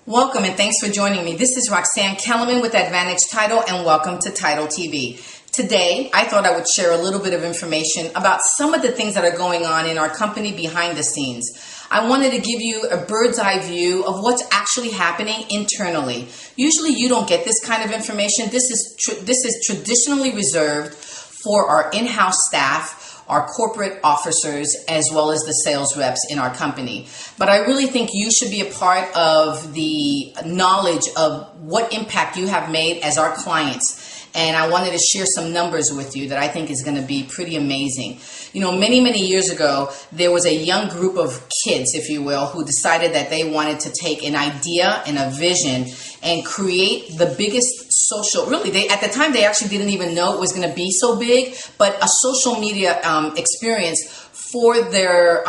Welcome and thanks for joining me. This is Roxanne Kelemen with Advantage Title and welcome to Title TV. Today, I thought I would share a little bit of information about some of the things that are going on in our company behind the scenes. I wanted to give you a bird's eye view of what's actually happening internally. Usually you don't get this kind of information. This is traditionally reserved for our in-house staff, our corporate officers, as well as the sales reps in our company. But I really think you should be a part of the knowledge of what impact you have made as our clients. And I wanted to share some numbers with you that I think is going to be pretty amazing. You know, many years ago, there was a young group of kids, if you will, who decided that they wanted to take an idea and a vision and create the biggest social, at the time they actually didn't even know it was going to be so big, but a social media experience for their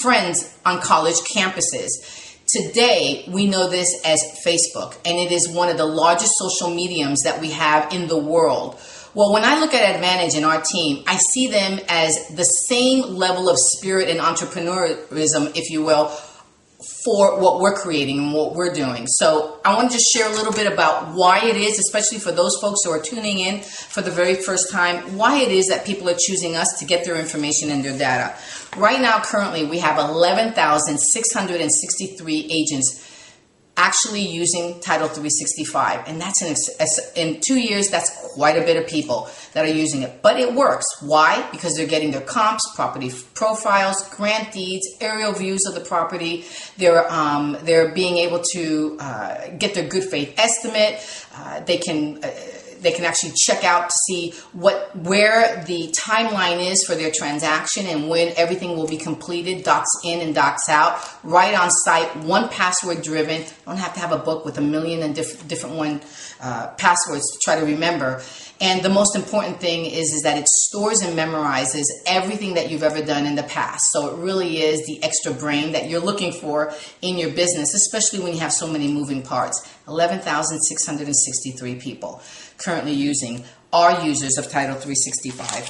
friends on college campuses. Today, we know this as Facebook, and it is one of the largest social mediums that we have in the world. Well, when I look at Advantage and our team, I see them as the same level of spirit and entrepreneurism, if you will, for what we're creating and what we're doing. So I want to just share a little bit about why it is, especially for those folks who are tuning in for the very first time, why it is that people are choosing us to get their information and their data. Right now, currently, we have 11,663 agents actually using Title 365. And that's in 2 years, that's quite a bit of people that are using it. But it works. Why? Because they're getting their comps, property profiles, grant deeds, aerial views of the property. They're being able to get their good faith estimate. They can actually check out to see where the timeline is for their transaction and when everything will be completed, docs in and docs out, right on site, one password driven. Don't have to have a book with a million and different passwords to try to remember. And the most important thing is that it stores and memorizes everything that you've ever done in the past. So it really is the extra brain that you're looking for in your business, especially when you have so many moving parts. 11,663 people currently are users of Title 365.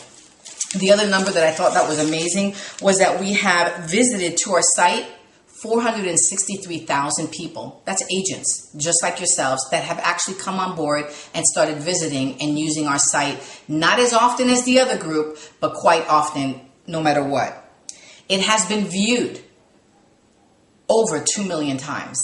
The other number that I thought that was amazing was that we have visited to our site 463,000 people. That's agents, just like yourselves, that have actually come on board and started visiting and using our site, not as often as the other group, but quite often, no matter what. It has been viewed over 2 million times.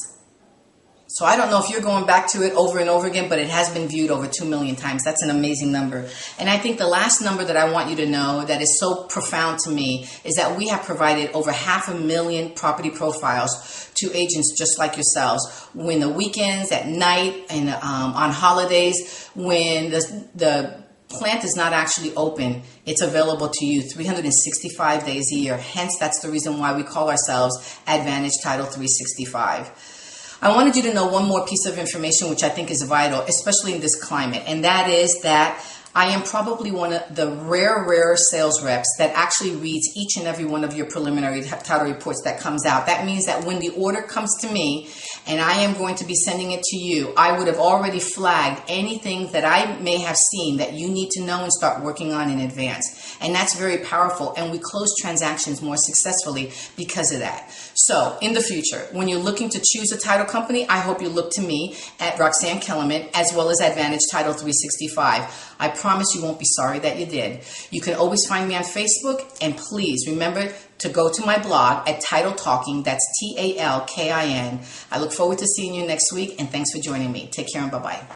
So I don't know if you're going back to it over and over again, but it has been viewed over 2 million times. That's an amazing number. And I think the last number that I want you to know that is so profound to me is that we have provided over 500,000 property profiles to agents just like yourselves when the weekends, at night, and on holidays, when the plant is not actually open, it's available to you 365 days a year. Hence, that's the reason why we call ourselves Advantage Title 365. I wanted you to know one more piece of information which I think is vital, especially in this climate, and that is that I am probably one of the rare sales reps that actually reads each and every one of your preliminary title reports that comes out. That means that when the order comes to me and I am going to be sending it to you, I would have already flagged anything that I may have seen that you need to know and start working on in advance. And that's very powerful, and we close transactions more successfully because of that. So in the future, when you're looking to choose a title company, I hope you look to me at Roxanne Kelemen as well as Advantage Title 365. I promise you won't be sorry that you did. You can always find me on Facebook, and please remember to go to my blog at Title Talking. That's TALKIN. I look forward to seeing you next week, and thanks for joining me. Take care and bye-bye.